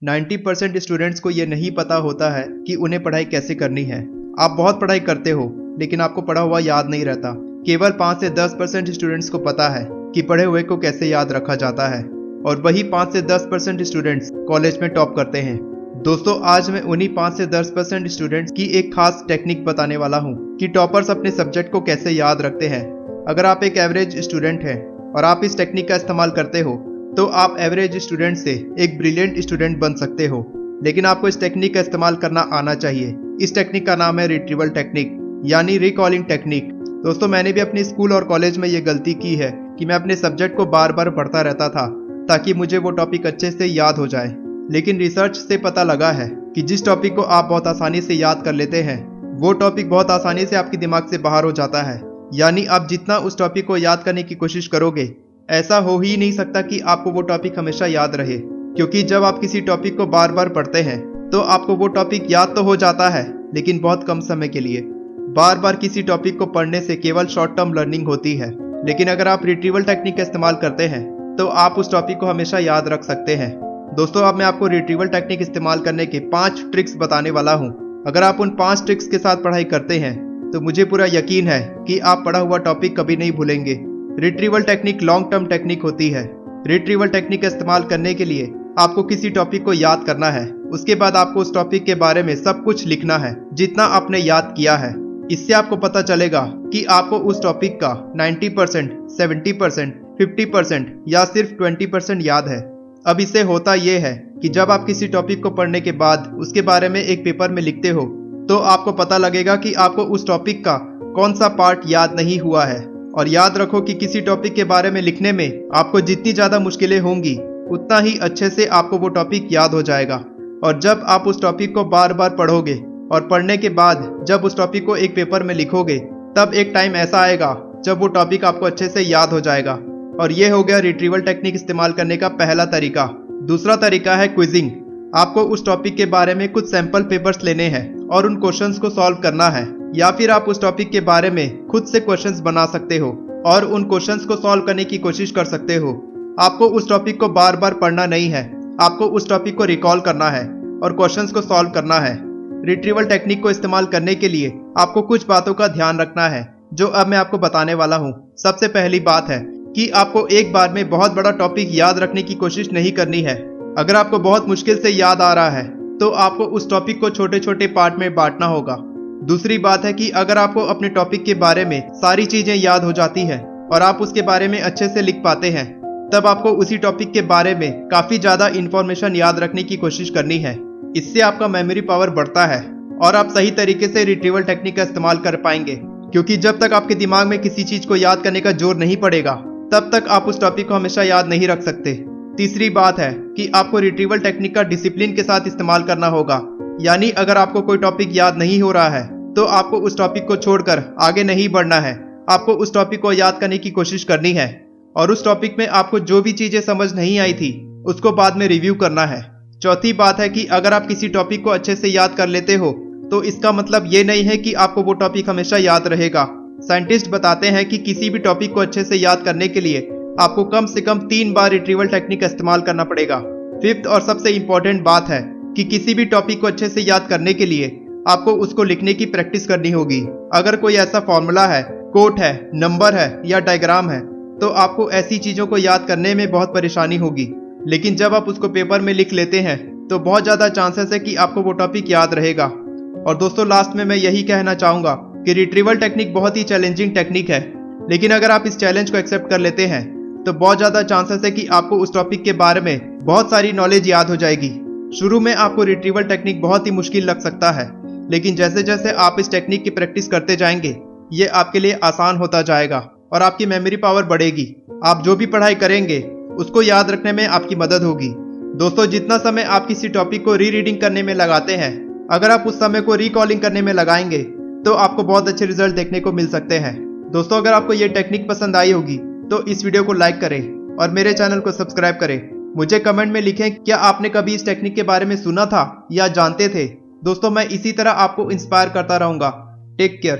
90% students को ये नहीं पता होता है कि उन्हें पढ़ाई कैसे करनी है। आप बहुत पढ़ाई करते हो लेकिन आपको पढ़ा हुआ याद नहीं रहता। केवल 5 से 10% स्टूडेंट्स को पता है कि पढ़े हुए को कैसे याद रखा जाता है और वही 5 से 10% स्टूडेंट्स कॉलेज में टॉप करते हैं। दोस्तों, आज मैं उन्हीं 5 से 10% स्टूडेंट्स की एक खास टेक्निक बताने वाला हूँ कि टॉपर्स अपने सब्जेक्ट को कैसे याद रखते हैं। अगर आप एक एवरेज स्टूडेंट हैं और आप इस टेक्निक का इस्तेमाल करते हो तो आप एवरेज स्टूडेंट से एक ब्रिलियंट स्टूडेंट बन सकते हो। लेकिन आपको इस टेक्निक का इस्तेमाल करना आना चाहिए। इस टेक्निक का नाम है रिट्रीवल टेक्निक यानी रिकॉलिंग टेक्निक। दोस्तों, मैंने भी अपनी स्कूल और कॉलेज में ये गलती की है कि मैं अपने सब्जेक्ट को बार बार पढ़ता रहता था ताकि मुझे वो टॉपिक अच्छे से याद हो जाए। लेकिन रिसर्च से पता लगा है कि जिस टॉपिक को आप बहुत आसानी से याद कर लेते हैं वो टॉपिक बहुत आसानी से आपके दिमाग से बाहर हो जाता है। यानी आप जितना उस टॉपिक को याद करने की कोशिश करोगे, ऐसा हो ही नहीं सकता कि आपको वो टॉपिक हमेशा याद रहे, क्योंकि जब आप किसी टॉपिक को बार बार पढ़ते हैं तो आपको वो टॉपिक याद तो हो जाता है लेकिन बहुत कम समय के लिए। बार बार किसी टॉपिक को पढ़ने से केवल शॉर्ट टर्म लर्निंग होती है, लेकिन अगर आप रिट्रीवल टेक्निक का इस्तेमाल करते हैं तो आप उस टॉपिक को हमेशा याद रख सकते हैं। दोस्तों, अब मैं आपको रिट्रीवल टेक्निक इस्तेमाल करने के 5 ट्रिक्स बताने वाला हूँ। अगर आप उन 5 ट्रिक्स के साथ पढ़ाई करते हैं तो मुझे पूरा यकीन है कि आप पढ़ा हुआ टॉपिक कभी नहीं भूलेंगे। Retrieval technique long term technique होती है। रिट्रीवल टेक्निक का इस्तेमाल करने के लिए आपको किसी टॉपिक को याद करना है, उसके बाद आपको उस टॉपिक के बारे में सब कुछ लिखना है जितना आपने याद किया है। इससे आपको पता चलेगा कि आपको उस टॉपिक का 90%, 70%, 50% या सिर्फ 20% याद है। अब इससे होता यह है कि जब आप किसी टॉपिक को पढ़ने के बाद उसके बारे में एक पेपर में लिखते हो तो आपको पता लगेगा कि आपको उस टॉपिक का कौन सा पार्ट याद नहीं हुआ है। और याद रखो कि किसी टॉपिक के बारे में लिखने में आपको जितनी ज़्यादा मुश्किलें होंगी उतना ही अच्छे से आपको वो टॉपिक याद हो जाएगा। और जब आप उस टॉपिक को बार बार पढ़ोगे और पढ़ने के बाद जब उस टॉपिक को एक पेपर में लिखोगे तब एक टाइम ऐसा आएगा जब वो टॉपिक आपको अच्छे से याद हो जाएगा। और ये हो गया रिट्रीवल टेक्निक इस्तेमाल करने का पहला तरीका। दूसरा तरीका है क्विजिंग। आपको उस टॉपिक के बारे में कुछ सैंपल पेपर्स लेने हैं और उन क्वेश्चंस को सॉल्व करना है, या फिर आप उस टॉपिक के बारे में खुद से क्वेश्चंस बना सकते हो और उन क्वेश्चंस को सॉल्व करने की कोशिश कर सकते हो। आपको उस टॉपिक को बार बार पढ़ना नहीं है, आपको उस टॉपिक को रिकॉल करना है और क्वेश्चंस को सॉल्व करना है। रिट्रीवल टेक्निक को इस्तेमाल करने के लिए आपको कुछ बातों का ध्यान रखना है जो अब मैं आपको बताने वाला हूँ। सबसे पहली बात है कि आपको एक बार में बहुत बड़ा टॉपिक याद रखने की कोशिश नहीं करनी है। अगर आपको बहुत मुश्किल से याद आ रहा है तो आपको उस टॉपिक को छोटे छोटे पार्ट में बांटना होगा। दूसरी बात है कि अगर आपको अपने टॉपिक के बारे में सारी चीजें याद हो जाती हैं और आप उसके बारे में अच्छे से लिख पाते हैं, तब आपको उसी टॉपिक के बारे में काफी ज्यादा इंफॉर्मेशन याद रखने की कोशिश करनी है। इससे आपका मेमोरी पावर बढ़ता है और आप सही तरीके से रिट्रीवल टेक्निक का इस्तेमाल कर पाएंगे, क्योंकि जब तक आपके दिमाग में किसी चीज को याद करने का जोर नहीं पड़ेगा तब तक आप उस टॉपिक को हमेशा याद नहीं रख सकते। तीसरी बात है कि आपको रिट्रीवल टेक्निक का डिसिप्लिन के साथ इस्तेमाल करना होगा। यानी अगर आपको कोई टॉपिक याद नहीं हो रहा है तो आपको उस टॉपिक को छोड़कर आगे नहीं बढ़ना है। आपको उस टॉपिक को याद करने की कोशिश करनी है और उस टॉपिक में आपको जो भी चीजें समझ नहीं आई थी उसको बाद में रिव्यू करना है। चौथी बात है कि अगर आप किसी टॉपिक को अच्छे से याद कर लेते हो तो इसका मतलब ये नहीं है कि आपको वो टॉपिक हमेशा याद रहेगा। साइंटिस्ट बताते हैं कि किसी भी टॉपिक को अच्छे से याद करने के लिए आपको कम से कम 3 बार रिट्रीवल टेक्निक का इस्तेमाल करना पड़ेगा। फिफ्थ और सबसे इंपॉर्टेंट बात है कि किसी भी टॉपिक को अच्छे से याद करने के लिए आपको उसको लिखने की प्रैक्टिस करनी होगी। अगर कोई ऐसा फॉर्मूला है, कोट है, नंबर है या डायग्राम है तो आपको ऐसी चीजों को याद करने में बहुत परेशानी होगी। लेकिन जब आप उसको पेपर में लिख लेते हैं तो बहुत ज्यादा चांसेस है कि आपको वो टॉपिक याद रहेगा। और दोस्तों, लास्ट में मैं यही कहना चाहूंगा कि रिट्रीवल टेक्निक बहुत ही चैलेंजिंग टेक्निक है, लेकिन अगर आप इस चैलेंज को एक्सेप्ट कर लेते हैं तो बहुत ज्यादा चांसेस है कि आपको उस टॉपिक के बारे में बहुत सारी नॉलेज याद हो जाएगी। शुरू में आपको रिट्रीवल टेक्निक बहुत ही मुश्किल लग सकता है, लेकिन जैसे जैसे आप इस टेक्निक की प्रैक्टिस करते जाएंगे ये आपके लिए आसान होता जाएगा और आपकी मेमोरी पावर बढ़ेगी। आप जो भी पढ़ाई करेंगे उसको याद रखने में आपकी मदद होगी। दोस्तों, जितना समय आप किसी टॉपिक को रीडिंग करने में लगाते हैं, अगर आप उस समय को रिकॉलिंग करने में लगाएंगे तो आपको बहुत अच्छे रिजल्ट देखने को मिल सकते हैं। दोस्तों, अगर आपको ये टेक्निक पसंद आई होगी तो इस वीडियो को लाइक करें और मेरे चैनल को सब्सक्राइब करें। मुझे कमेंट में लिखें क्या आपने कभी इस टेक्निक के बारे में सुना था या जानते थे। दोस्तों, मैं इसी तरह आपको इंस्पायर करता रहूंगा। Take care.